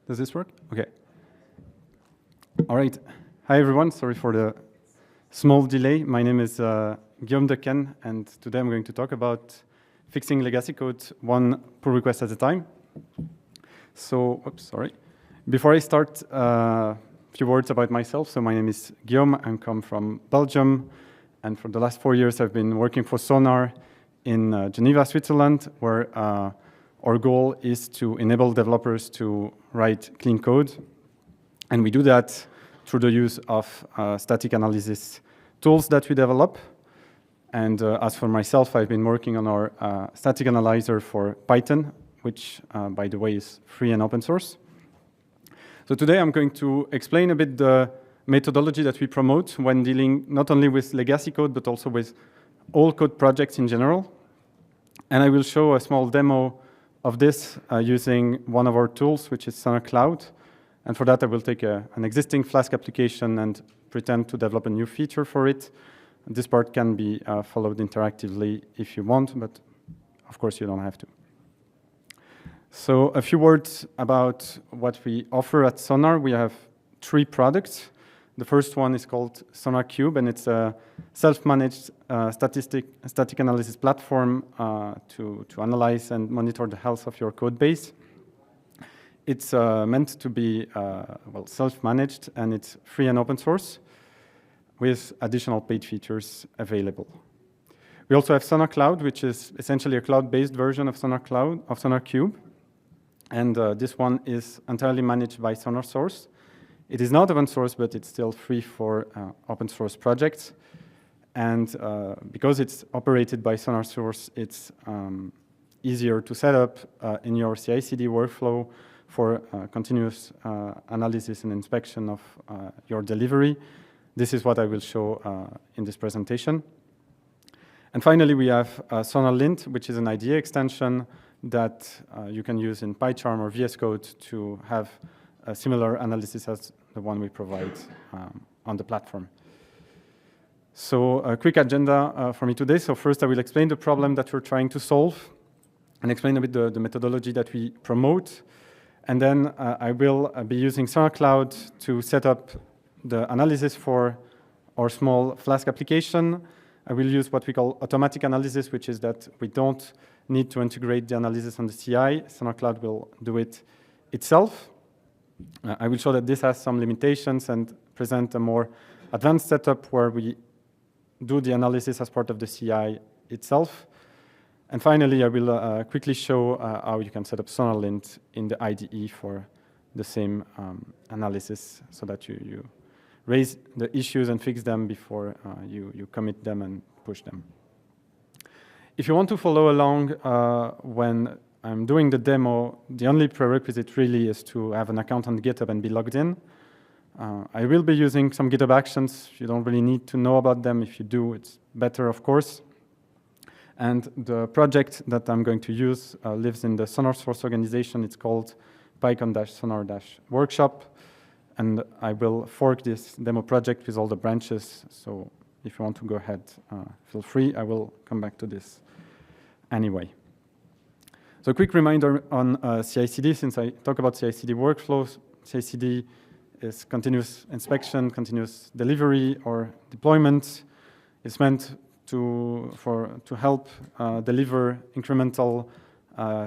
Does this work? Okay. All right. Hi, everyone. Sorry for the small delay. My name is Guillaume Dequenne, and today I'm going to talk about fixing legacy code one pull request at a time. So, oops, sorry. Before I start, a few words about myself. So my name is Guillaume. I come from Belgium, and for the last 4 years, I've been working for Sonar in Geneva, Switzerland, where our goal is to enable developers to write clean code. And we do that through the use of static analysis tools that we develop. And as for myself, I've been working on our static analyzer for Python, which, by the way, is free and open source. So today I'm going to explain a bit the methodology that we promote when dealing not only with legacy code, but also with all code projects in general. And I will show a small demo of this using one of our tools, which is Sonar Cloud. And for that, I will take an existing Flask application and pretend to develop a new feature for it. This part can be followed interactively if you want, but of course you don't have to. So a few words about what we offer at Sonar. We have 3 products. The first one is called Sonar Cube, and it's a self-managed static analysis platform to analyze and monitor the health of your code base. It's meant to be self-managed, and it's free and open source with additional paid features available. We also have Sonar Cloud, which is essentially a cloud-based version of Sonar Cloud, of Sonar Cube. And this one is entirely managed by Sonar Source. It is not open source, but it's still free for open source projects. And because it's operated by Sonar Source, it's easier to set up in your CI/CD workflow for continuous analysis and inspection of your delivery. This is what I will show in this presentation. And finally, we have Sonar Lint, which is an IDE extension that you can use in PyCharm or VS Code to have a similar analysis as the one we provide on the platform. So a quick agenda for me today. So first, I will explain the problem that we're trying to solve and explain a bit the methodology that we promote. And then I will be using Sonar Cloud to set up the analysis for our small Flask application. I will use what we call automatic analysis, which is that we don't need to integrate the analysis on the CI. Sonar Cloud will do it itself. I will show that this has some limitations and present a more advanced setup where we do the analysis as part of the CI itself. And finally, I will quickly show how you can set up Sonar Lint in the IDE for the same analysis so that you raise the issues and fix them before you commit them and push them. If you want to follow along when I'm doing the demo, the only prerequisite really is to have an account on GitHub and be logged in. I will be using some GitHub actions. You don't really need to know about them. If you do, it's better, of course. And the project that I'm going to use lives in the Sonar Source organization. It's called PyCon-Sonar-Workshop. And I will fork this demo project with all the branches. So if you want to go ahead, feel free. I will come back to this anyway. So a quick reminder on CI/CD, since I talk about CI/CD workflows. CI/CD is continuous inspection, continuous delivery, or deployment. It's meant to help deliver incremental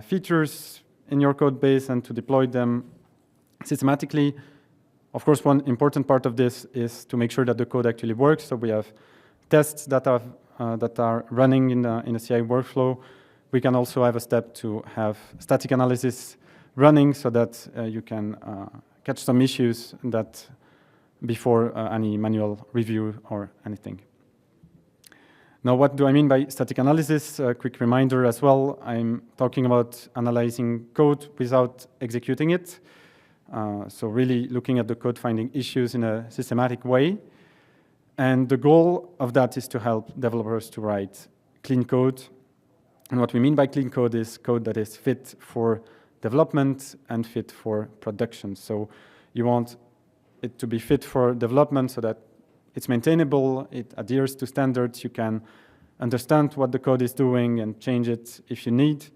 features in your code base and to deploy them systematically. Of course, one important part of this is to make sure that the code actually works. So we have tests that are running in a CI workflow. We can also have a step to have static analysis running so that you can catch some issues that before any manual review or anything. Now, what do I mean by static analysis? A quick reminder as well. I'm talking about analyzing code without executing it. So really looking at the code, finding issues in a systematic way. And the goal of that is to help developers to write clean code. And what we mean by clean code is code that is fit for development and fit for production. So you want it to be fit for development so that it's maintainable, it adheres to standards, you can understand what the code is doing and change it if you need.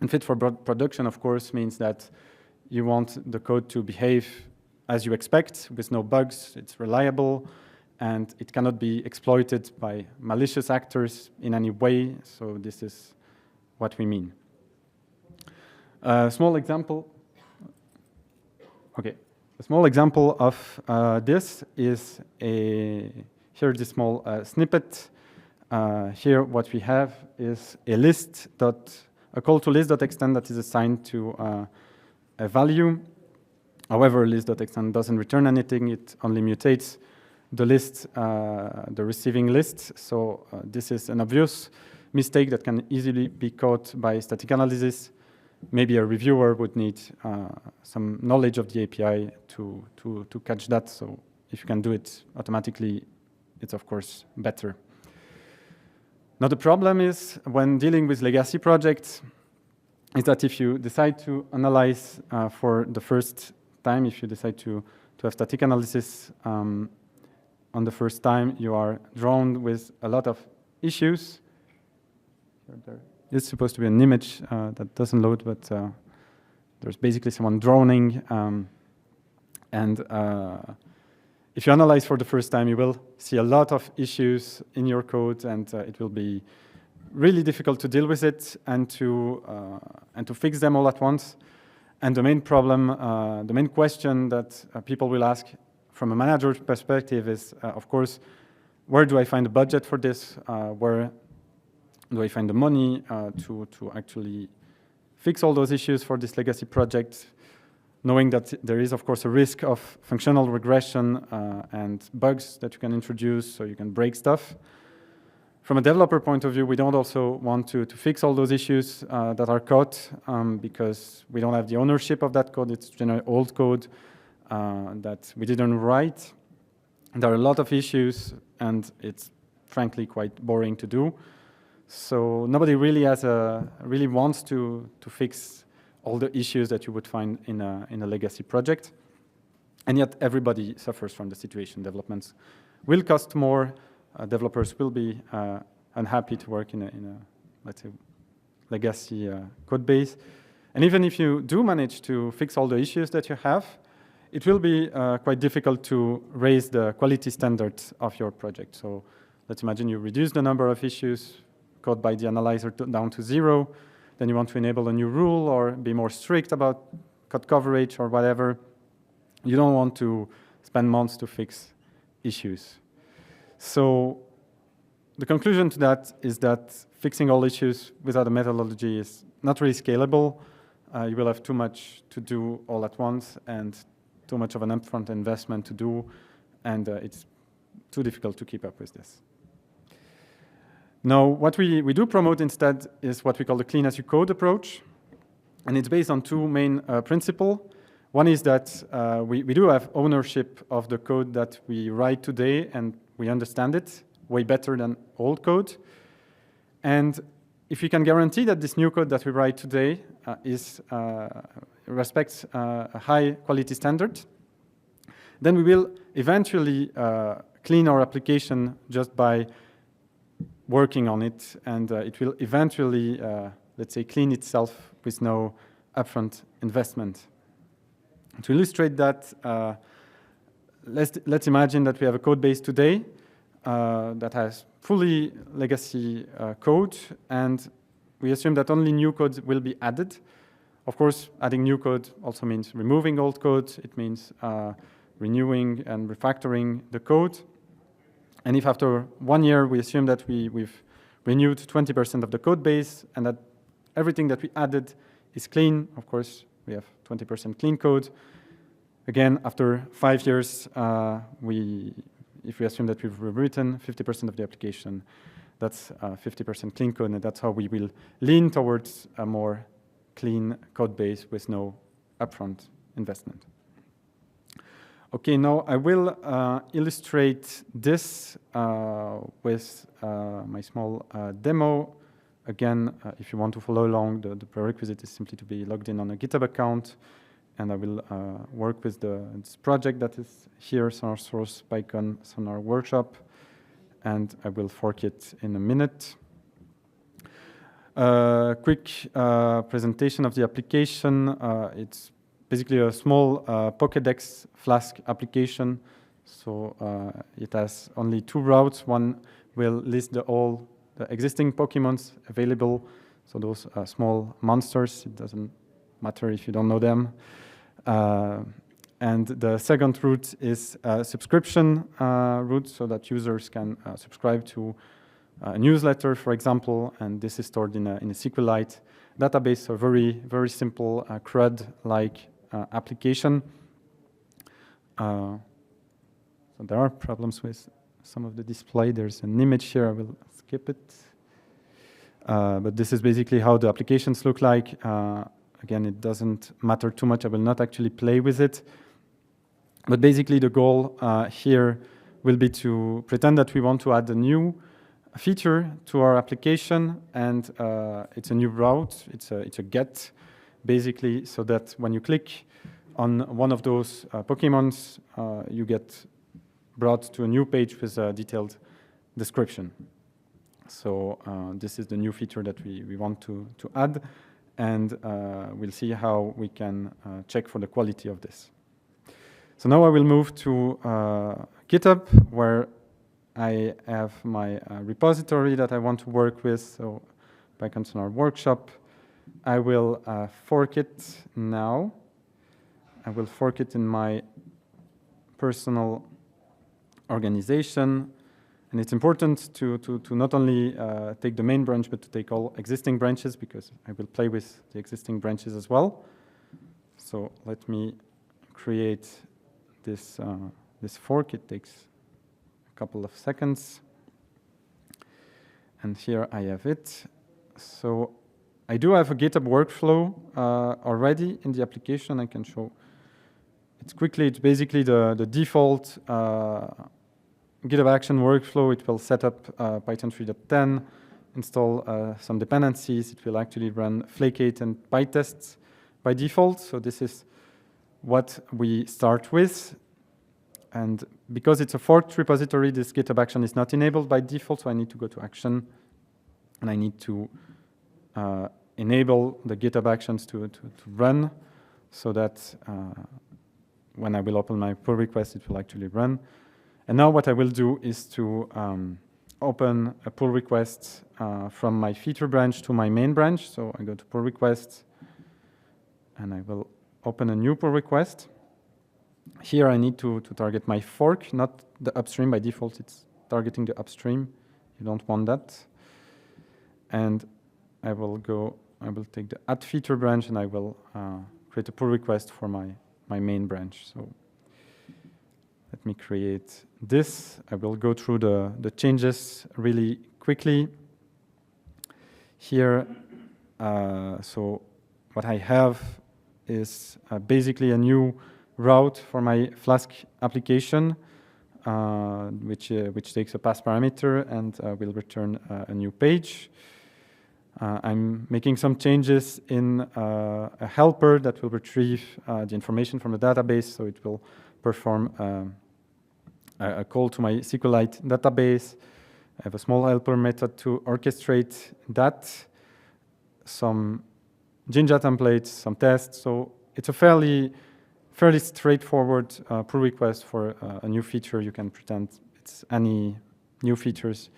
And fit for production, of course, means that you want the code to behave as you expect, with no bugs, it's reliable, and it cannot be exploited by malicious actors in any way. So this is what we mean. A small example. Okay, a small example of this is here this small snippet. Here what we have is a call to list.extend that is assigned to a value. However, list.extend doesn't return anything, it only mutates the list, the receiving list. So this is an obvious mistake that can easily be caught by static analysis. Maybe a reviewer would need some knowledge of the API to catch that. So if you can do it automatically, it's of course better. Now the problem is when dealing with legacy projects is that if you decide to analyze for the first time, if you decide to have static analysis on the first time, you are drawn with a lot of issues. There is supposed to be an image that doesn't load, but there's basically someone droning. If you analyze for the first time, you will see a lot of issues in your code, and it will be really difficult to deal with it and to fix them all at once. And the main problem, the main question that people will ask from a manager's perspective is, of course, where do I find the budget for this? Where do I find the money to actually fix all those issues for this legacy project? Knowing that there is, of course, a risk of functional regression and bugs that you can introduce, so you can break stuff. From a developer point of view, we don't also want to fix all those issues that are caught because we don't have the ownership of that code. It's generally old code that we didn't write. There are a lot of issues, and it's frankly quite boring to do. So nobody really really wants to fix all the issues that you would find in a legacy project. And yet everybody suffers from the situation. Developments will cost more. Developers will be unhappy to work in a let's say, legacy code base. And even if you do manage to fix all the issues that you have, it will be quite difficult to raise the quality standards of your project. So let's imagine you reduce the number of issues caught by the analyzer down to 0. Then you want to enable a new rule or be more strict about code coverage or whatever. You don't want to spend months to fix issues. So the conclusion to that is that fixing all issues without a methodology is not really scalable. You will have too much to do all at once and too much of an upfront investment to do, and it's too difficult to keep up with this. Now, what we do promote instead is what we call the clean as you code approach. And it's based on two main principles. One is that we do have ownership of the code that we write today, and we understand it way better than old code. And if we can guarantee that this new code that we write today respects a high quality standard, then we will eventually clean our application just by working on it, and it will eventually, let's say, clean itself with no upfront investment. To illustrate that, let's imagine that we have a code base today that has fully legacy code, and we assume that only new code will be added. Of course, adding new code also means removing old code. It means renewing and refactoring the code. And if after 1 year we assume that we've renewed 20% of the code base and that everything that we added is clean, of course, we have 20% clean code. Again, after 5 years, if we assume that we've rewritten 50% of the application, that's 50% clean code, and that's how we will lean towards a more clean code base with no upfront investment. Okay, now I will illustrate this with my small demo. Again, if you want to follow along, the prerequisite is simply to be logged in on a GitHub account, and I will work with this project that is here, Sonar Source PyCon Sonar Workshop, and I will fork it in a minute. Quick presentation of the application. It's basically a small Pokedex Flask application. So it has only 2 routes. One will list all the existing Pokemons available, so those small monsters. It doesn't matter if you don't know them. And the second route is a subscription route, so that users can subscribe to a newsletter, for example, and this is stored in a SQLite database, so very, very simple CRUD-like application. So there are problems with some of the display. There's an image here, I will skip it. But this is basically how the applications look like. Again, it doesn't matter too much. I will not actually play with it. But basically the goal here will be to pretend that we want to add a new feature to our application, and it's a new route, it's a get, basically, so that when you click on one of those Pokemons, you get brought to a new page with a detailed description. So this is the new feature that we want to add, and we'll see how we can check for the quality of this. So now I will move to GitHub, where I have my repository that I want to work with. So Python Sonar Workshop. I will fork it now. I will fork it in my personal organization. And it's important to not only take the main branch, but to take all existing branches, because I will play with the existing branches as well. So let me create this fork. It takes a couple of seconds. And here I have it. So I do have a GitHub workflow already in the application. I can show it quickly. It's basically the default GitHub Action workflow. It will set up Python 3.10, install some dependencies. It will actually run Flake8 and PyTests by default. So this is what we start with. And because it's a forked repository, this GitHub Action is not enabled by default, so I need to go to Action, and I need to enable the GitHub Actions to run, so that when I will open my pull request, it will actually run. And now what I will do is to open a pull request from my feature branch to my main branch. So I go to pull request, and I will open a new pull request. Here I need to target my fork, not the upstream. By default, it's targeting the upstream. You don't want that. And I will take the add feature branch, and I will create a pull request for my main branch. So let me create this. I will go through the changes really quickly. Here, so what I have is basically a new route for my Flask application, which takes a pass parameter and will return a new page. I'm making some changes in a helper that will retrieve the information from the database, so it will perform a call to my SQLite database. I have a small helper method to orchestrate that, some Jinja templates, some tests. So it's a fairly straightforward pull request for a new feature. You can pretend it's any new features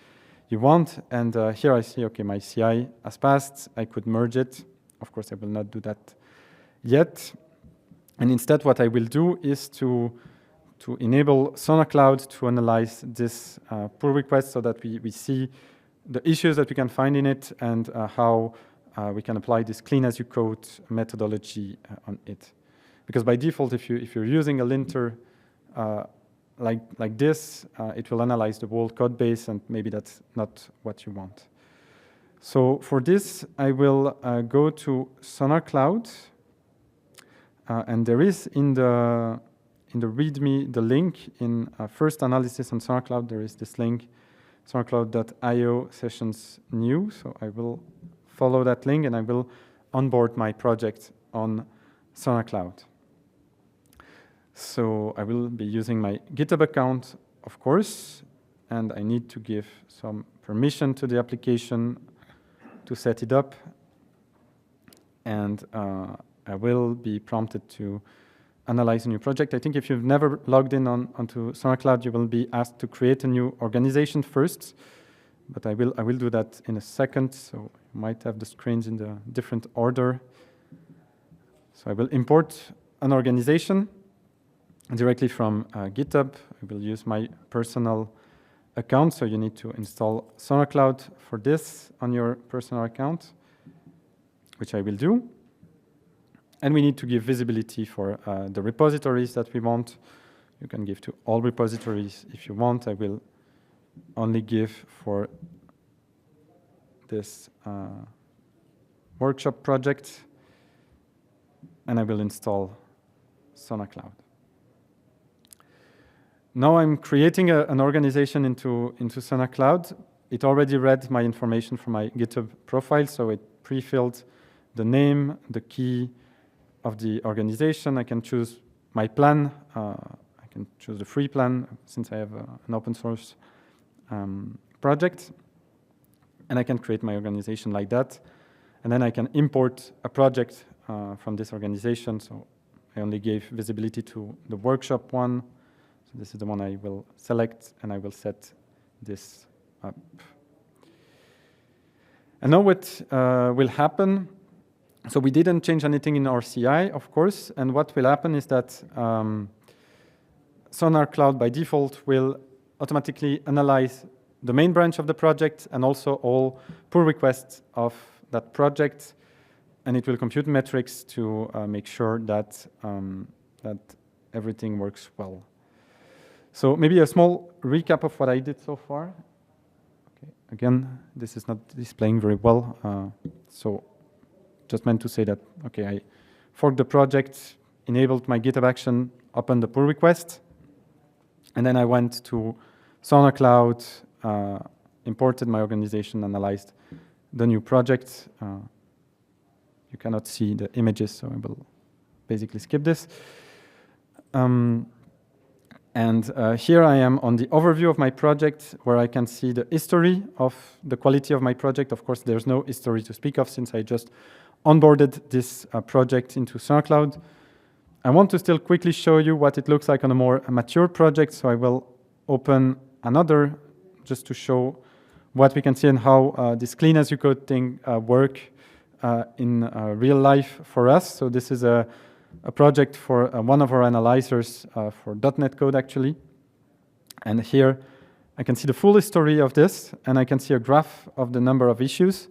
you want. And here I see, okay, my CI has passed. I could merge it. Of course, I will not do that yet. And instead, what I will do is to enable SonarCloud to analyze this pull request, so that we see the issues that we can find in it, and how we can apply this clean as you code methodology on it. Because by default, if you're using a linter like this, it will analyze the whole code base, and maybe that's not what you want. So for this, I will go to SonarCloud, and there is in the README the link in first analysis on SonarCloud. There is this link, sonarcloud.io sessions new. So I will follow that link, and I will onboard my project on SonarCloud. So I will be using my GitHub account, of course, and I need to give some permission to the application to set it up. And I will be prompted to analyze a new project. I think if you've never logged in onto SonarCloud, you will be asked to create a new organization first, but I will do that in a second, so you might have the screens in the different order. So I will import an organization directly from GitHub. I will use my personal account, so you need to install SonarCloud for this on your personal account, which I will do. And we need to give visibility for the repositories that we want. You can give to all repositories if you want. I will only give for this workshop project, and I will install SonarCloud. Now I'm creating an organization into SonarCloud. It already read my information from my GitHub profile, so it pre-filled the name, the key of the organization. I can choose my plan. I can choose the free plan since I have an open source project. And I can create my organization like that. And then I can import a project from this organization. So I only gave visibility to the workshop one. So this is the one I will select, and I will set this up. And now what will happen, so we didn't change anything in our CI, of course, and what will happen is that SonarCloud by default will automatically analyze the main branch of the project and also all pull requests of that project, and it will compute metrics to make sure that, that everything works well. So maybe a small recap of what I did so far. Okay. Again, this is not displaying very well, so just meant to say that, okay, I forked the project, enabled my GitHub action, opened the pull request, and then I went to SonarCloud, imported my organization, analyzed the new project. You cannot see the images, so I will basically skip this. And here I am on the overview of my project, where I can see the history of the quality of my project. Of course, there's no history to speak of since I just onboarded this project into SonarCloud. I want to still quickly show you what it looks like on a more mature project, so I will open another just to show what we can see and how this clean as you code thing work in real life for us. So this is a project for one of our analyzers for .NET code, actually. And here I can see the full history of this, and I can see a graph of the number of issues.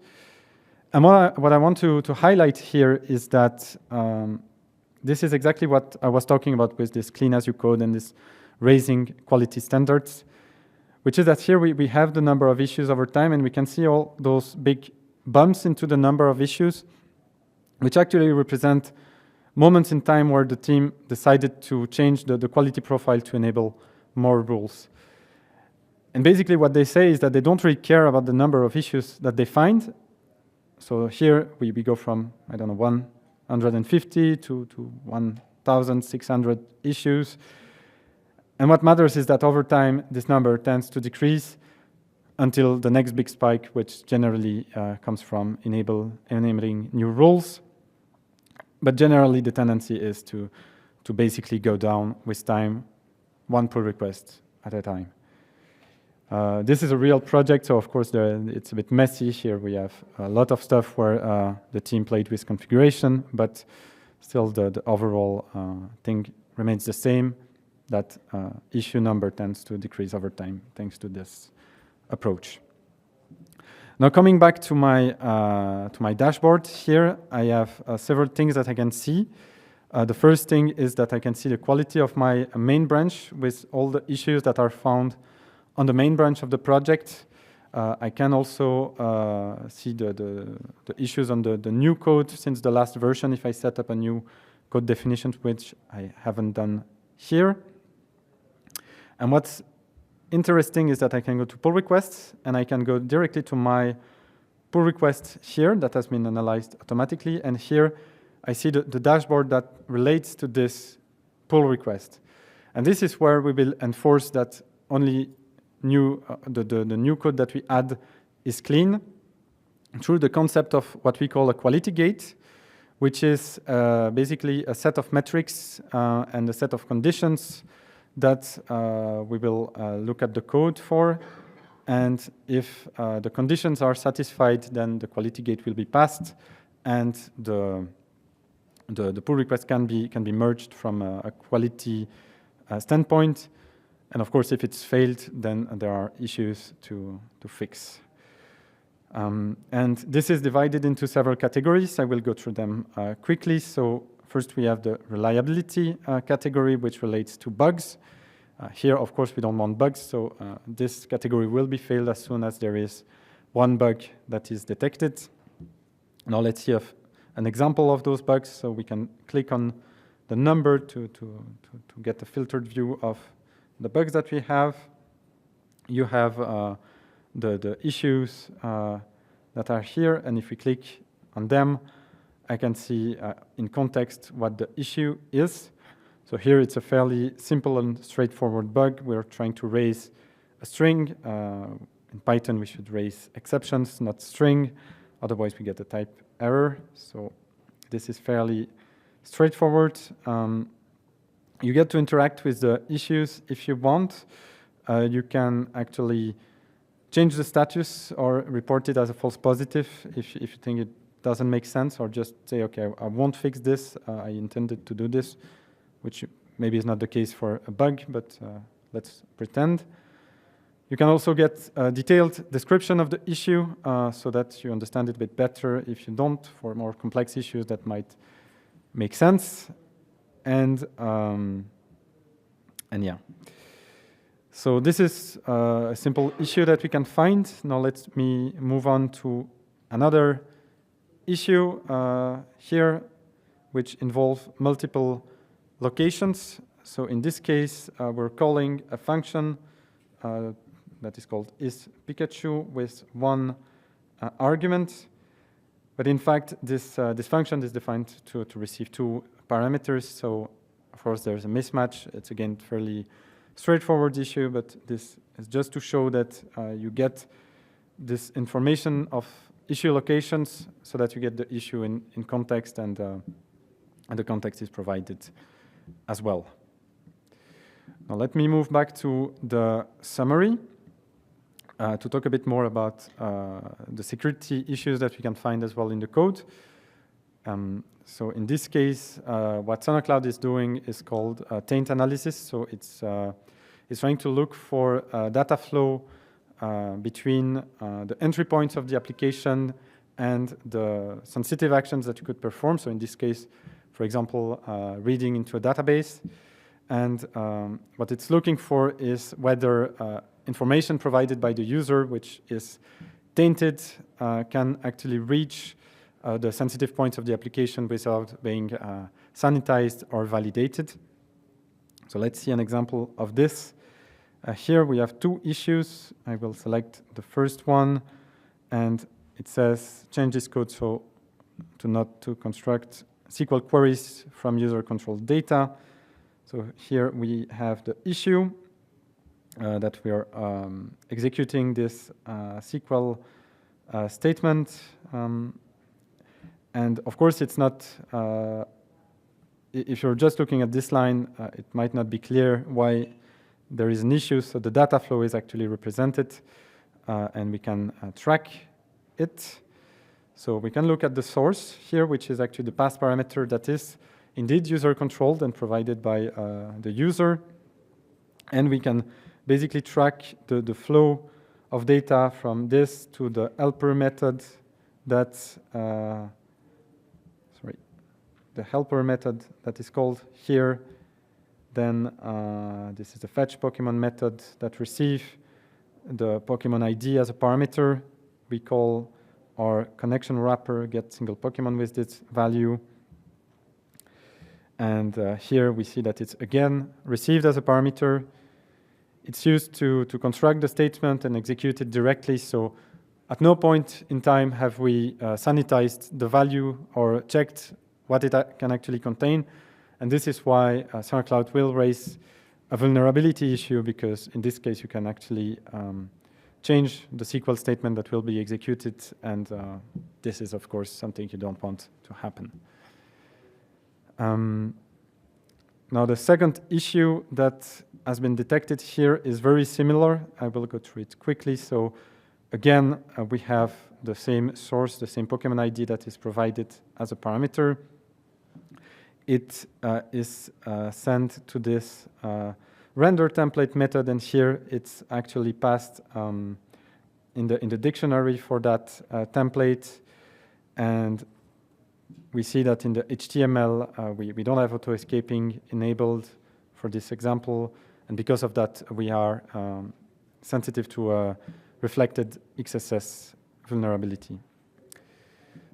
And what I want to highlight here is that this is exactly what I was talking about with this clean as you code and this raising quality standards, which is that here we have the number of issues over time, and we can see all those big bumps into the number of issues, which actually represent moments in time where the team decided to change the quality profile to enable more rules. And basically what they say is that they don't really care about the number of issues that they find. So here we go from, I don't know, 150 to 1,600 issues. And what matters is that over time, this number tends to decrease until the next big spike, which generally comes from enabling new rules. But generally, the tendency is to basically go down with time, one pull request at a time. This is a real project, so of course it's a bit messy. Here we have a lot of stuff where the team played with configuration, but still the overall thing remains the same, that issue number tends to decrease over time thanks to this approach. Now coming back to my dashboard, here I have several things that I can see. The first thing is that I can see the quality of my main branch with all the issues that are found on the main branch of the project. I can also see the issues on the new code since the last version if I set up a new code definition, which I haven't done here. And what's interesting is that I can go to pull requests, and I can go directly to my pull request here that has been analyzed automatically. And here I see the dashboard that relates to this pull request. And this is where we will enforce that only the new code that we add is clean through the concept of what we call a quality gate, which is basically a set of metrics and a set of conditions that we will look at the code for. And if the conditions are satisfied, then the quality gate will be passed, and the pull request can be merged from a quality standpoint. And of course, if it's failed, then there are issues to fix. And this is divided into several categories. I will go through them quickly. So first, we have the reliability category, which relates to bugs. Here, of course, we don't want bugs, so this category will be failed as soon as there is one bug that is detected. Now let's see an example of those bugs. So we can click on the number to get a filtered view of the bugs that we have. You have the issues that are here, and if we click on them, I can see in context what the issue is. So here it's a fairly simple and straightforward bug. We're trying to raise a string. In Python, we should raise exceptions, not string. Otherwise, we get a type error. So this is fairly straightforward. You get to interact with the issues if you want. You can actually change the status or report it as a false positive if you think it doesn't make sense, or just say, okay, I won't fix this. I intended to do this, which maybe is not the case for a bug, but let's pretend. You can also get a detailed description of the issue so that you understand it a bit better. If you don't, for more complex issues, that might make sense. And yeah. So this is a simple issue that we can find. Now let me move on to another issue here, which involves multiple locations. So in this case, we're calling a function that is called isPikachu with one argument. But in fact, this function is defined to receive two parameters. So of course, there's a mismatch. It's again fairly straightforward issue, but this is just to show that you get this information of issue locations so that you get the issue in context, and the context is provided as well. Now let me move back to the summary to talk a bit more about the security issues that we can find as well in the code. So in this case, what SonarCloud is doing is called taint analysis. So it's trying to look for data flow between the entry points of the application and the sensitive actions that you could perform. So in this case, for example, reading into a database. And what it's looking for is whether information provided by the user, which is tainted, can actually reach the sensitive points of the application without being sanitized or validated. So let's see an example of this. Here we have two issues. I will select the first one, and it says change this code so to construct SQL queries from user-controlled data. So here we have the issue that we are executing this SQL statement. And of course, it's not, if you're just looking at this line, it might not be clear why there is an issue. So the data flow is actually represented, and we can track it. So we can look at the source here, which is actually the path parameter that is indeed user-controlled and provided by the user. And we can basically track the flow of data from this to the helper method that, the helper method that is called here. Then this is the fetch Pokemon method that receives the Pokemon ID as a parameter. We call our connection wrapper get single Pokemon with this value. And here we see that it's again received as a parameter. It's used to construct the statement and execute it directly. So at no point in time have we sanitized the value or checked what it can actually contain. And this is why SonarCloud will raise a vulnerability issue, because in this case you can actually change the SQL statement that will be executed, and this is of course something you don't want to happen. Now, the second issue that has been detected here is very similar. I will go through it quickly. So again, we have the same source, the same Pokemon ID that is provided as a parameter. It is sent to this render template method, and here it's actually passed in the dictionary for that template. And we see that in the HTML, we don't have auto-escaping enabled for this example. And because of that, we are sensitive to a reflected XSS vulnerability.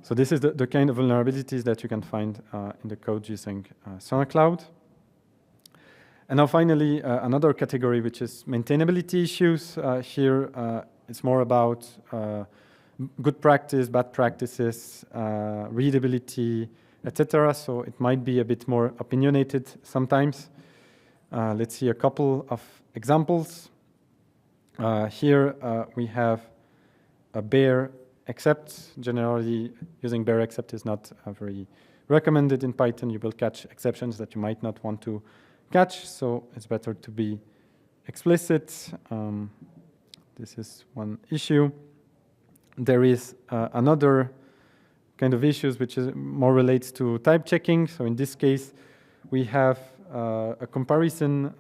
So this is the kind of vulnerabilities that you can find in the code using SonarCloud. And now finally, another category, which is maintainability issues. Here, it's more about good practice, bad practices, readability, etc. So it might be a bit more opinionated sometimes. Let's see a couple of examples. Here we have a bare except. Generally, using bare except is not very recommended in Python. You will catch exceptions that you might not want to catch, so it's better to be explicit. This is one issue. There is another kind of issues which is more relates to type checking. So in this case, we have a comparison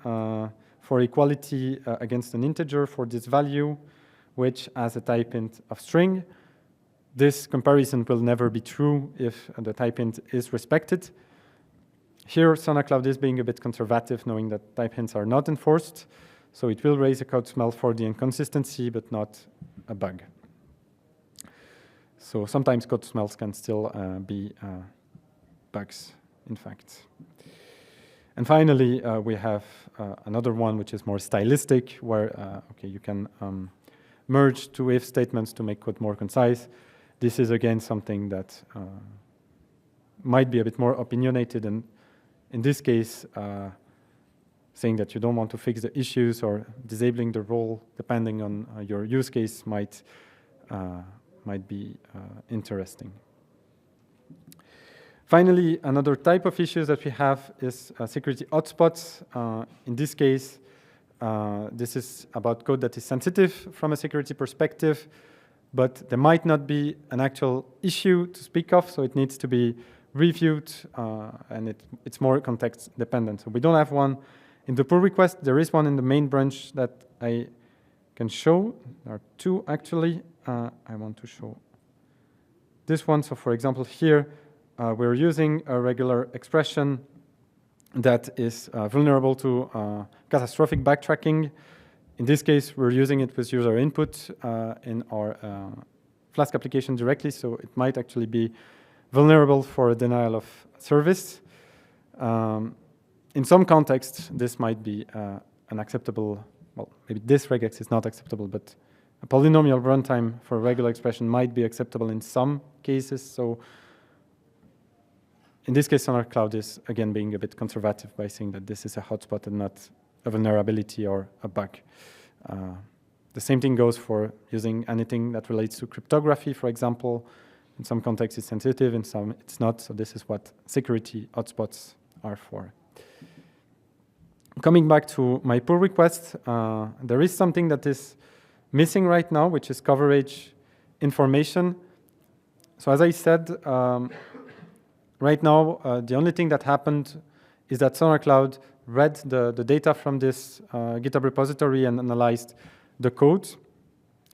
for equality against an integer for this value, which has a type int of string. This comparison will never be true if the type int is respected. Here, SonarCloud is being a bit conservative, knowing that type hints are not enforced. So it will raise a code smell for the inconsistency, but not a bug. So sometimes code smells can still be bugs, in fact. And finally, we have another one which is more stylistic, where okay, you can merge two if statements to make code more concise. This is again something that might be a bit more opinionated, and in this case, saying that you don't want to fix the issues or disabling the role depending on your use case might be interesting. Finally, another type of issues that we have is security hotspots. In this case, this is about code that is sensitive from a security perspective, but there might not be an actual issue to speak of, so it needs to be reviewed, and it's more context dependent. So we don't have one in the pull request. There is one in the main branch that I can show. There are two actually. I want to show this one. So for example, here we're using a regular expression that is vulnerable to catastrophic backtracking. In this case, we're using it with user input in our Flask application directly, so it might actually be vulnerable for a denial of service. In some contexts, this might be an acceptable, well, maybe this regex is not acceptable, but a polynomial runtime for a regular expression might be acceptable in some cases. So in this case, SonarCloud is, again, being a bit conservative by saying that this is a hotspot and not a vulnerability or a bug. The same thing goes for using anything that relates to cryptography, for example. In some contexts, it's sensitive, in some it's not. So this is what security hotspots are for. Coming back to my pull request, there is something that is missing right now, which is coverage information. So as I said, right now, the only thing that happened is that SonarCloud read the data from this GitHub repository and analyzed the code.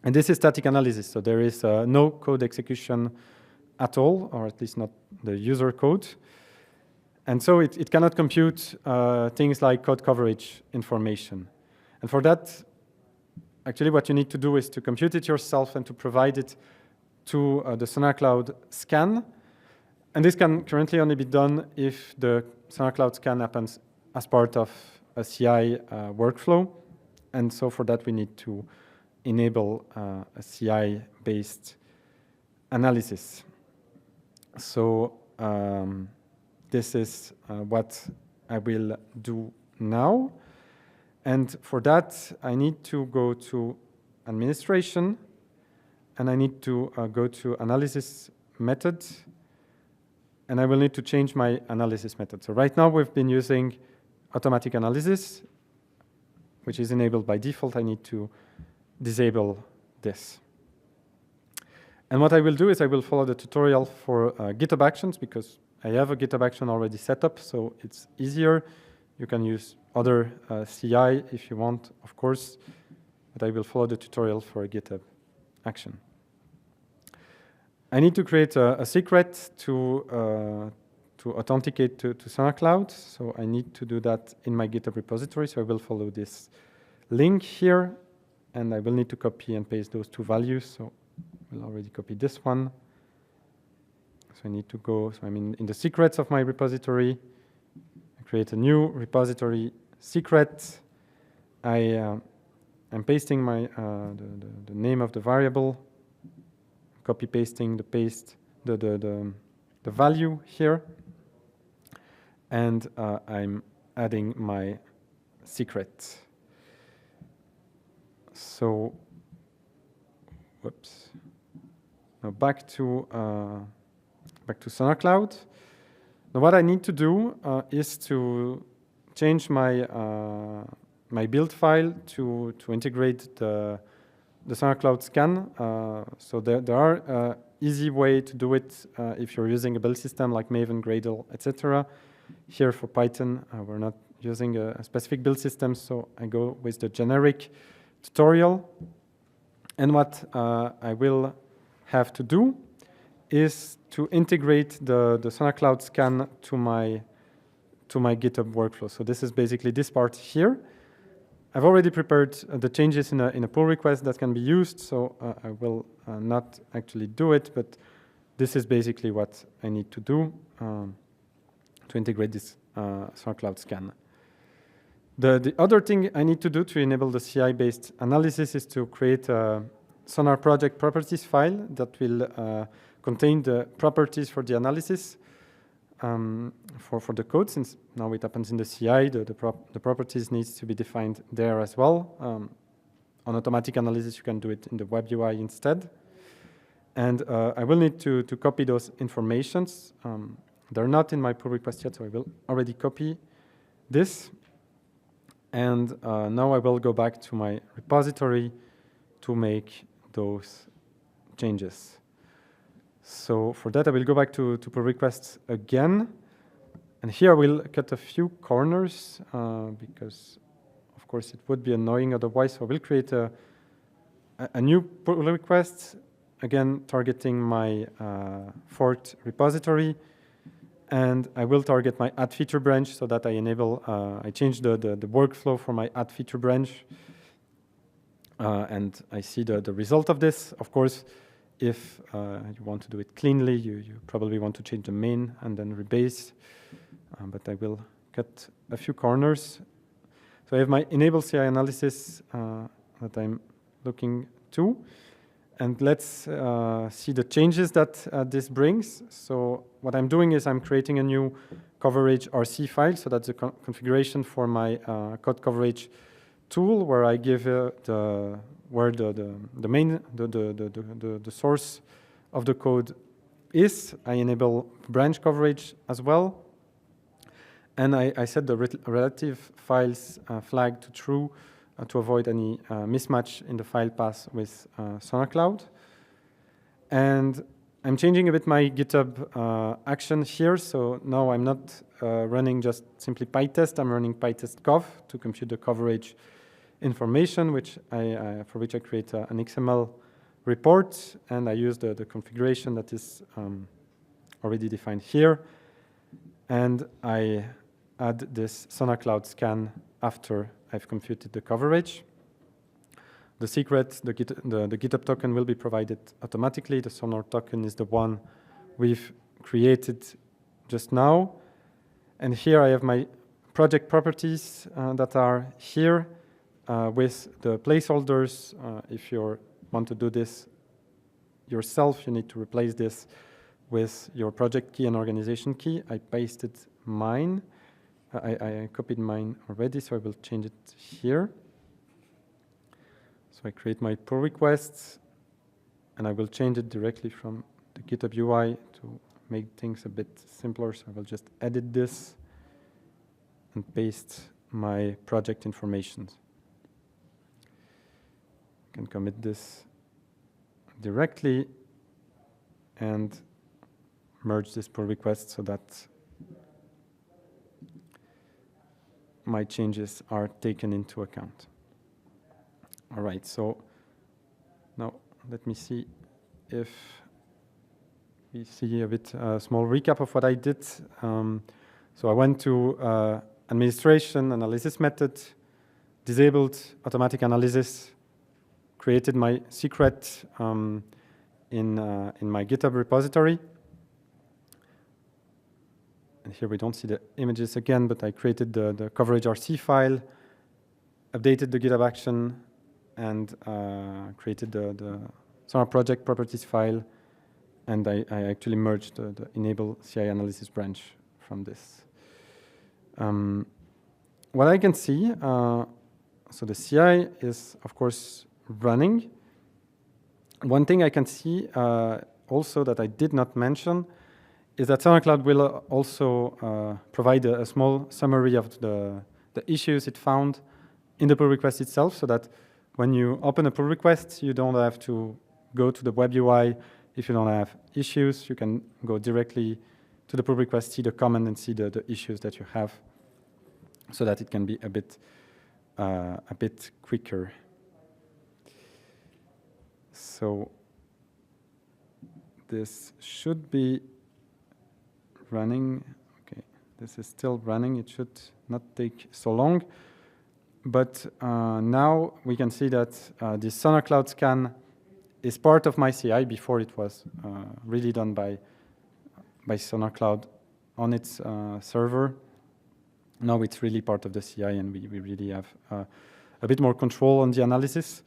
And this is static analysis, so there is no code execution at all, or at least not the user code. And so it cannot compute things like code coverage information. And for that, actually what you need to do is to compute it yourself and to provide it to the SonarCloud scan. And this can currently only be done if the SonarCloud scan happens as part of a CI workflow. And so for that, we need to enable a CI-based analysis. So this is what I will do now. And for that, I need to go to administration, and I need to go to analysis method. and I will need to change my analysis method. So right now we've been using automatic analysis, which is enabled by default. I need to disable this. And what I will do is I will follow the tutorial for GitHub Actions, because I have a GitHub action already set up, so it's easier. You can use other CI if you want, of course, but I will follow the tutorial for a GitHub action. I need to create a secret to authenticate to SonarCloud, so I need to do that in my GitHub repository, so I will follow this link here, and I will need to copy and paste those two values, so I'll already copy this one. So I need to go, so I'm in the secrets of my repository. I create a new repository secret. I'm pasting my the name of the variable, copy pasting the value here, and I'm adding my secret. So, whoops. Now back to SonarCloud. Now what I need to do is to change my my build file to integrate the SonarCloud scan. So there are easy way to do it if you're using a build system like Maven, Gradle, etc. Here for Python, we're not using a specific build system, so I go with the generic tutorial. And what I will have to do is to integrate the SonarCloud scan to my GitHub workflow. So this is basically this part here. I've already prepared the changes in a pull request that can be used, so I will not actually do it, but this is basically what I need to do to integrate this SonarCloud scan. The other thing I need to do to enable the CI-based analysis is to create a Sonar project properties file that will contain the properties for the analysis for the code, since now it happens in the CI, the properties needs to be defined there as well. On automatic analysis, you can do it in the web UI instead. And I will need to copy those informations. They're not in my pull request yet, so I will already copy this. And now I will go back to my repository to make those changes. So for that, I will go back to pull requests again. And here I will cut a few corners because, of course, it would be annoying otherwise. So I will create a new pull request, again, targeting my forked repository. And I will target my add feature branch so that I enable, I change the workflow for my add feature branch. And I see the result of this. Of course, if you want to do it cleanly, you probably want to change the main and then rebase. But I will cut a few corners. So I have my enable CI analysis that I'm looking to. And let's see the changes that this brings. So what I'm doing is I'm creating a new coverage RC file. So that's the configuration for my code coverage tool, where I give the source of the code is. I enable branch coverage as well. And I set the relative files flag to true to avoid any mismatch in the file path with SonarCloud. And I'm changing a bit my GitHub action here. So now I'm not running just simply PyTest. I'm running PyTest cov to compute the coverage information, for which I create an XML report. And I use the configuration that is already defined here. And I add this SonarCloud scan after I've computed the coverage. The secret, the GitHub token will be provided automatically. The Sonar token is the one we've created just now. And here I have my project properties that are here with the placeholders. If you want to do this yourself, you need to replace this with your project key and organization key. I pasted mine. I copied mine already, so I will change it here. So I create my pull requests, and I will change it directly from the GitHub UI to make things a bit simpler, so I will just edit this and paste my project information. I can commit this directly and merge this pull request so that my changes are taken into account. All right, so now let me see if we see a bit small recap of what I did. So I went to administration analysis method, disabled automatic analysis, created my secret in my GitHub repository. And here we don't see the images again, but I created the coverage RC file, updated the GitHub action, and created the Sonar project properties file. And I actually merged the enable CI analysis branch from this. What I can see, so the CI is, of course, running. One thing I can see also that I did not mention is that SonarCloud will also provide a small summary of the issues it found in the pull request itself, so that when you open a pull request, you don't have to go to the web UI. If you don't have issues, you can go directly to the pull request, see the comment, and see the issues that you have, so that it can be a bit quicker. So this should be running. Okay, this is still running. It should not take so long. But now we can see that this SonarCloud scan is part of my CI. Before it was really done by SonarCloud on its server. Now it's really part of the CI, and we really have a bit more control on the analysis.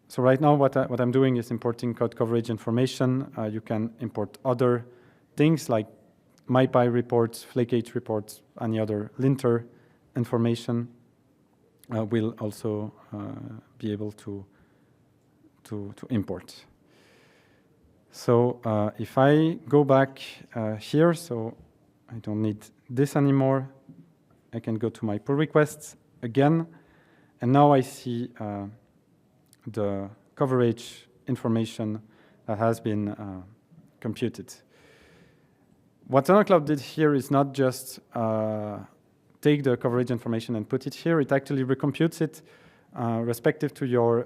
So right now what I'm doing is importing code coverage information. You can import other things like MyPy reports, flake8 reports, any other linter information will also be able to import. So if I go back here, so I don't need this anymore, I can go to my pull requests again, and now I see the coverage information that has been computed. What SonarCloud did here is not just take the coverage information and put it here. It actually recomputes it respective to your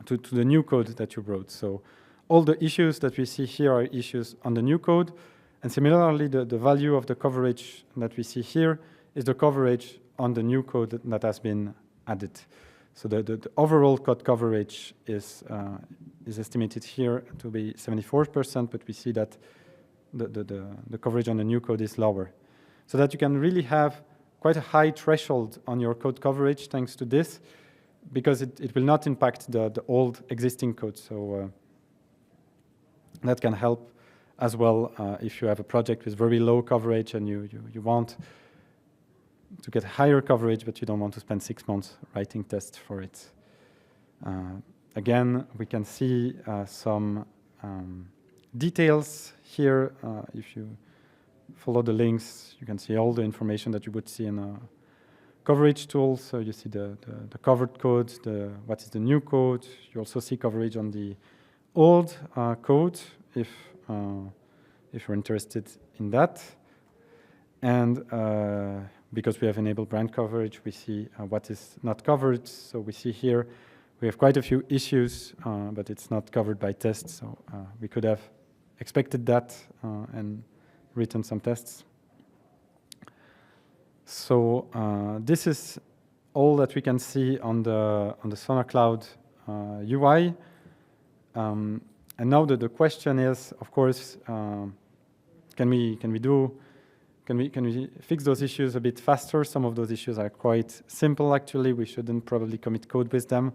to the new code that you wrote. So all the issues that we see here are issues on the new code, and similarly, the value of the coverage that we see here is the coverage on the new code that has been added. So the overall code coverage is estimated here to be 74%, but we see that the coverage on the new code is lower. So that you can really have quite a high threshold on your code coverage thanks to this, because it will not impact the old existing code. So that can help as well if you have a project with very low coverage and you want to get higher coverage, but you don't want to spend 6 months writing tests for it. Again, we can see some details here. If you follow the links, you can see all the information that you would see in a coverage tool. So you see the covered code, what is the new code. You also see coverage on the old code if you're interested in that. And because we have enabled brand coverage, we see what is not covered. So we see here we have quite a few issues, but it's not covered by tests. So we could have expected that and written some tests. So this is all that we can see on the SonarCloud UI. And now the question is, of course, can we fix those issues a bit faster? Some of those issues are quite simple, actually. We shouldn't probably commit code with them.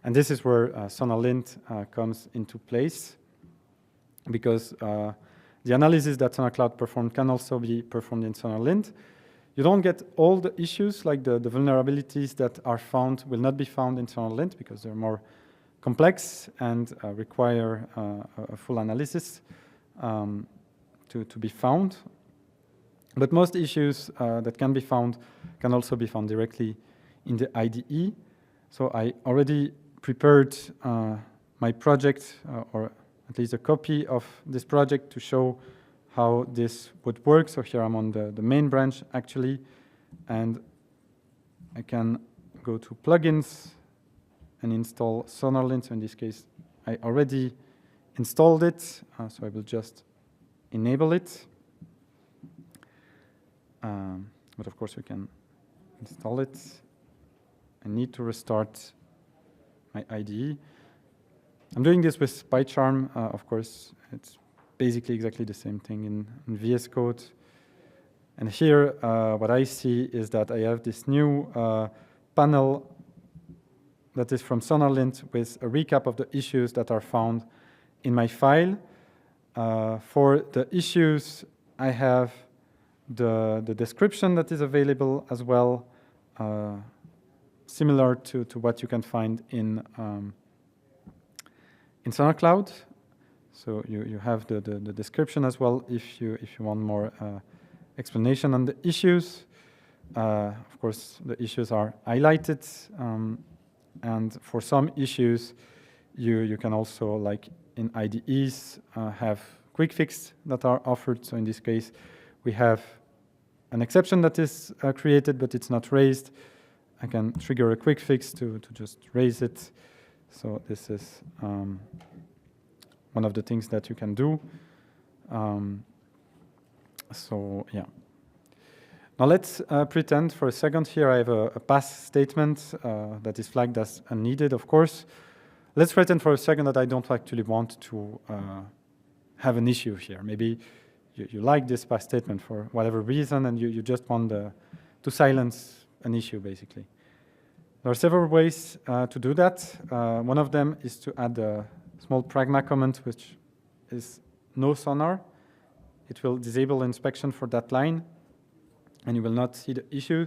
And this is where SonarLint comes into place, because the analysis that SonarCloud performed can also be performed in SonarLint. You don't get all the issues, like the vulnerabilities that are found will not be found in SonarLint because they're more complex and require a full analysis. to be found. But most issues that can be found can also be found directly in the IDE. So I already prepared my project, or at least a copy of this project, to show how this would work. So here I'm on the main branch, actually, and I can go to plugins and install SonarLint. So in this case, I already installed it, so I will just enable it. But of course, we can install it. I need to restart my IDE. I'm doing this with PyCharm. Of course, it's basically exactly the same thing in VS Code. And here, what I see is that I have this new panel that is from SonarLint with a recap of the issues that are found in my file. For the issues, I have the description that is available as well, similar to what you can find in SonarCloud. So you have the description as well if you want more explanation on the issues. Of course, the issues are highlighted, and for some issues, you can also, like in IDEs, have quick fix that are offered. So in this case, we have an exception that is created, but it's not raised. I can trigger a quick fix to just raise it. So this is one of the things that you can do. So yeah. Now let's pretend for a second here I have a pass statement that is flagged as unneeded, of course. Let's pretend for a second that I don't actually want to have an issue here. Maybe you like this pass statement for whatever reason, and you just want to silence an issue, basically. There are several ways to do that. One of them is to add a small pragma comment, which is no sonar. It will disable inspection for that line, and you will not see the issue.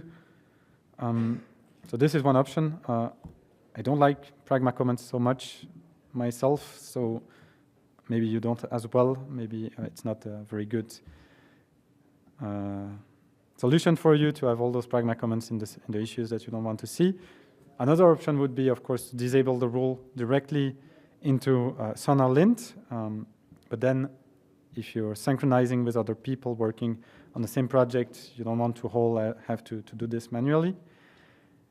So this is one option. I don't like pragma comments so much myself, so maybe you don't as well. Maybe it's not a very good solution for you to have all those pragma comments in the issues that you don't want to see. Another option would be, of course, to disable the rule directly into SonarLint. But then if you're synchronizing with other people working on the same project, you don't want to have to do this manually.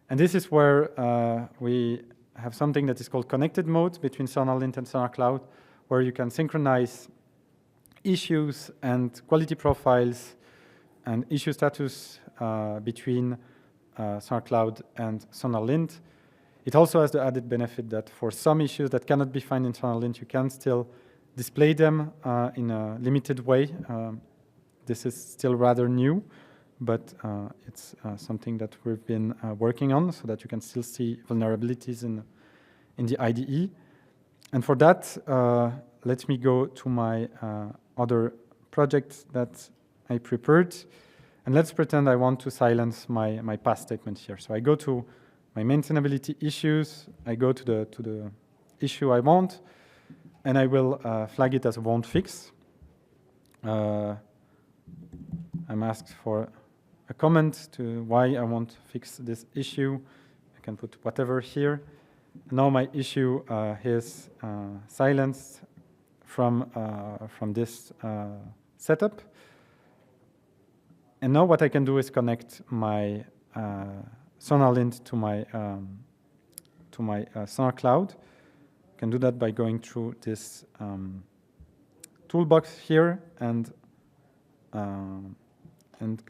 And this is where we have something that is called connected mode between SonarLint and SonarCloud, where you can synchronize issues and quality profiles and issue status between SonarCloud and SonarLint. It also has the added benefit that for some issues that cannot be found in SonarLint, you can still display them in a limited way. This is still rather new, but it's something that we've been working on so that you can still see vulnerabilities in the IDE. And for that, let me go to my other project that I prepared. And let's pretend I want to silence my pass statement here. So I go to my maintainability issues. I go to the issue I want, and I will flag it as a won't fix. I'm asked for a comment to why I want to fix this issue. I can put whatever here. Now my issue is silenced from this setup. And now what I can do is connect my SonarLint to my SonarCloud. I can do that by going through this toolbox here and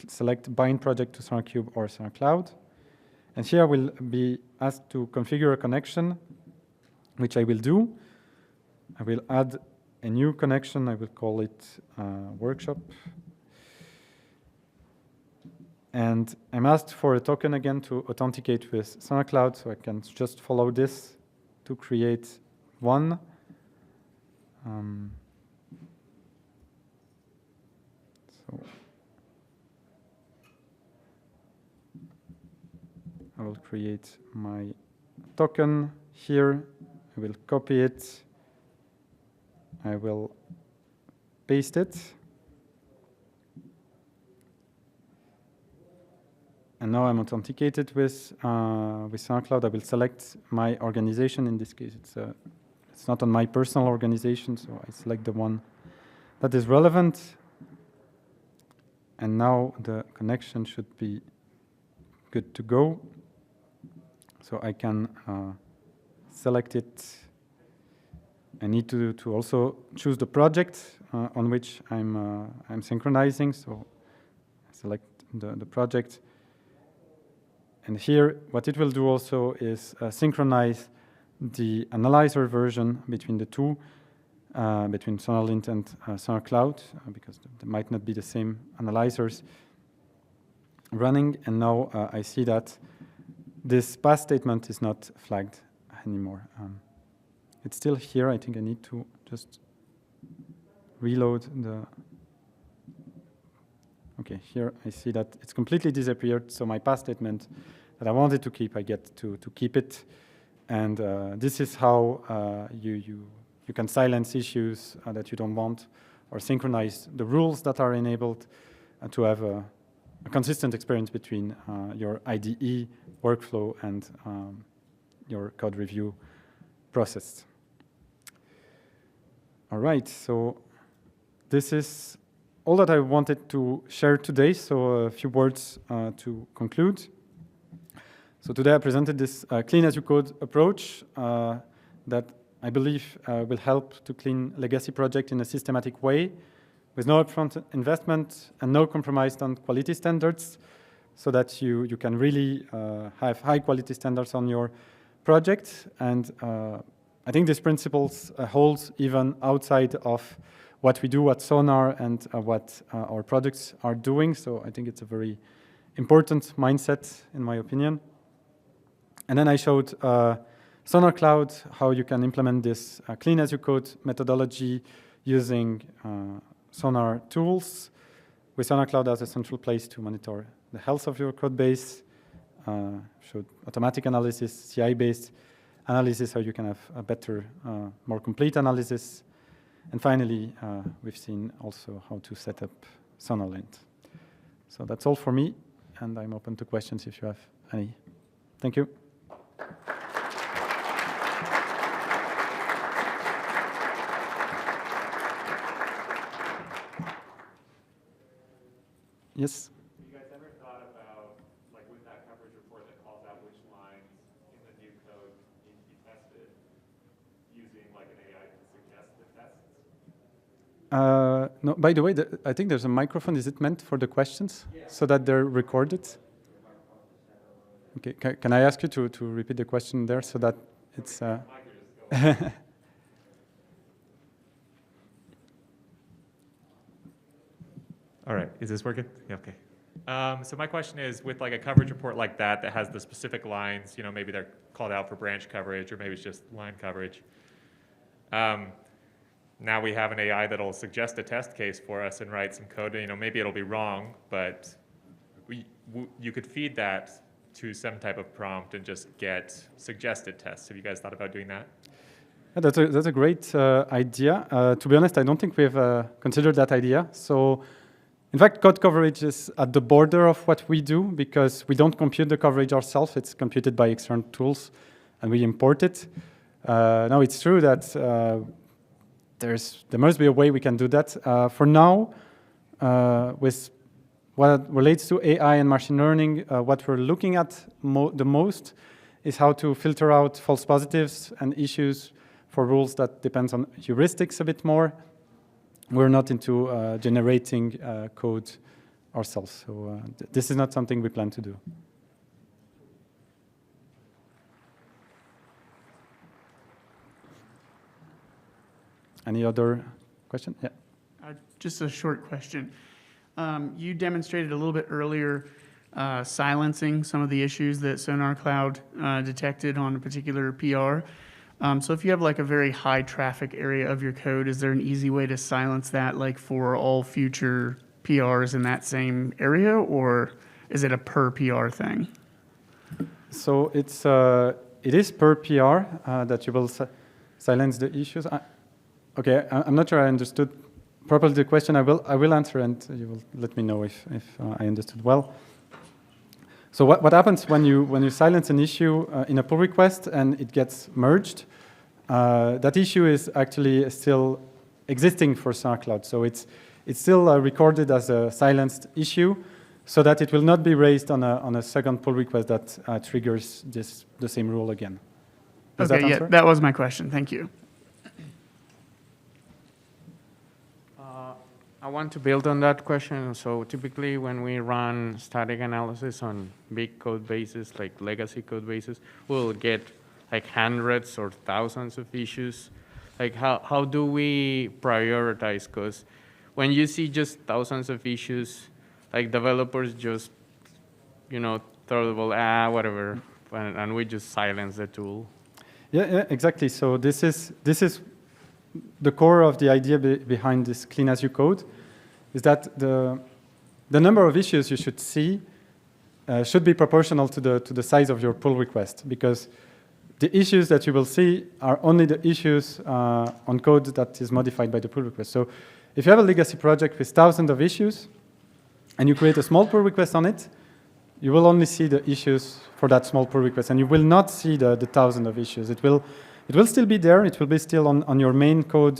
select bind project to SonarCube or SonarCloud. And here I will be asked to configure a connection, which I will do. I will add a new connection. I will call it workshop. And I'm asked for a token again to authenticate with SonarCloud, so I can just follow this to create one. So I will create my token here. I will copy it. I will paste it. And now I'm authenticated with SoundCloud. I will select my organization. In this case, it's not on my personal organization, so I select the one that is relevant. And now the connection should be good to go. So I can select it. I need to also choose the project on which I'm synchronizing. So I select the project. And here, what it will do also is synchronize the analyzer version between the two, between SonarLint and SonarCloud, because there might not be the same analyzers running. And now I see that this pass statement is not flagged anymore. It's still here. I think I need to just reload the... Okay, here I see that it's completely disappeared. So my pass statement that I wanted to keep, I get to keep it. And this is how you can silence issues that you don't want, or synchronize the rules that are enabled to have a consistent experience between your IDE workflow and your code review process. All right, so this is all that I wanted to share today, so a few words to conclude. So today I presented this clean-as-you-code approach that I believe will help to clean legacy project in a systematic way, with no upfront investment and no compromise on quality standards, so that you can really have high quality standards on your project. And I think these principles hold even outside of what we do at Sonar and what our products are doing. So I think it's a very important mindset, in my opinion. And then I showed SonarCloud, how you can implement this clean-as-you-code methodology using Sonar tools, with SonarCloud as a central place to monitor the health of your code base, showed automatic analysis, CI-based analysis, how you can have a better, more complete analysis. And finally, we've seen also how to set up SonarLint. So that's all for me, and I'm open to questions if you have any. Thank you. Yes? Have you guys ever thought about, like with that coverage report that calls out which lines in the new code need to be tested, using like an AI to suggest the tests? No, by the way, I think there's a microphone. Is it meant for the questions, so that they're recorded? Okay, can I ask you to repeat the question there so that it's... All right, is this working? Yeah, okay. So my question is, with like a coverage report like that has the specific lines, you know, maybe they're called out for branch coverage, or maybe it's just line coverage. Now we have an AI that'll suggest a test case for us and write some code. You know, maybe it'll be wrong, but you could feed that to some type of prompt and just get suggested tests. Have you guys thought about doing that? Yeah, that's a great idea. To be honest, I don't think we've considered that idea. So, in fact, code coverage is at the border of what we do, because we don't compute the coverage ourselves. It's computed by external tools, and we import it. Now, it's true that there must be a way we can do that. For now, with what relates to AI and machine learning, what we're looking at the most is how to filter out false positives and issues for rules that depends on heuristics a bit more. We're not into generating code ourselves, so this is not something we plan to do. Any other question? Yeah. Just a short question. You demonstrated a little bit earlier silencing some of the issues that SonarCloud detected on a particular PR. So if you have like a very high traffic area of your code, is there an easy way to silence that, like for all future PRs in that same area, or is it a per PR thing? So it is per PR that you will silence the issues. Okay, I'm not sure I understood properly the question, I will answer, and you will let me know if I understood well. So what happens when you silence an issue in a pull request and it gets merged? That issue is actually still existing for SonarCloud. So it's still recorded as a silenced issue, so that it will not be raised on a second pull request that triggers the same rule again. Does that answer? Yeah, that was my question. Thank you. I want to build on that question. So typically when we run static analysis on big code bases, like legacy code bases, we'll get like hundreds or thousands of issues. Like how do we prioritize? Because when you see just thousands of issues, like developers just, throw the ball, whatever, and we just silence the tool. Yeah, exactly. So this is the core of the idea behind this clean as you code, is that the number of issues you should see should be proportional to the size of your pull request, because the issues that you will see are only the issues on code that is modified by the pull request. So if you have a legacy project with thousands of issues and you create a small pull request on it, you will only see the issues for that small pull request, and you will not see the thousands of issues. It will still be there. It will be still on your main code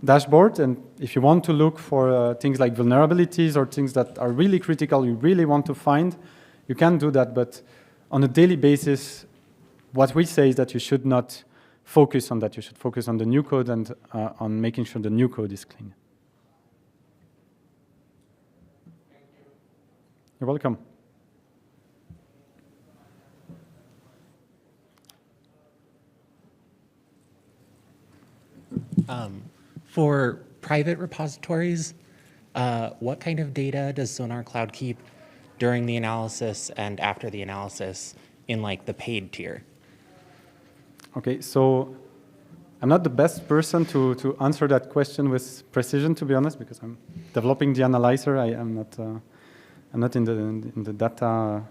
dashboard. And if you want to look for things like vulnerabilities or things that are really critical, you really want to find, you can do that. But on a daily basis, what we say is that you should not focus on that. You should focus on the new code and on making sure the new code is clean. You're welcome. For private repositories, what kind of data does SonarCloud keep during the analysis and after the analysis in like the paid tier? Okay, so I'm not the best person to answer that question with precision, to be honest, because I'm developing the analyzer. I'm not in the data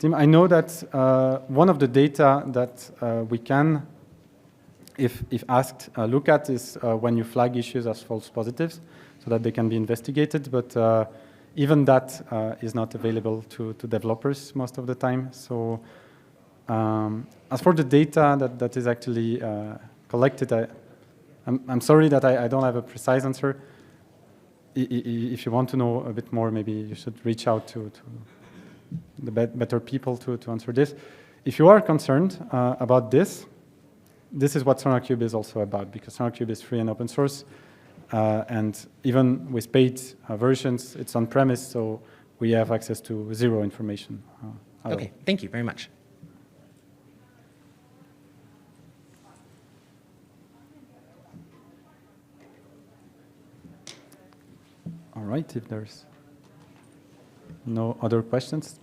team. I know that one of the data that we can, if asked, look at is when you flag issues as false positives, so that they can be investigated. But even that is not available to developers most of the time. So as for the data that is actually collected, I'm sorry that I don't have a precise answer. If you want to know a bit more, maybe you should reach out to the better people to answer this. If you are concerned about this is what SonarCube is also about, because SonarCube is free and open source, and even with paid versions, it's on-premise, so we have access to zero information. Okay, thank you very much. All right, if there's no other questions,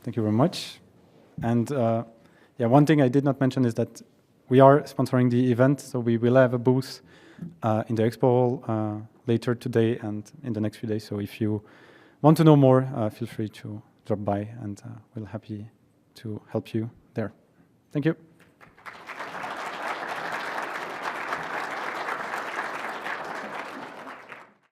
thank you very much. And yeah, one thing I did not mention is that we are sponsoring the event, so we will have a booth in the expo hall later today and in the next few days. So if you want to know more, feel free to drop by, and we're happy to help you there. Thank you.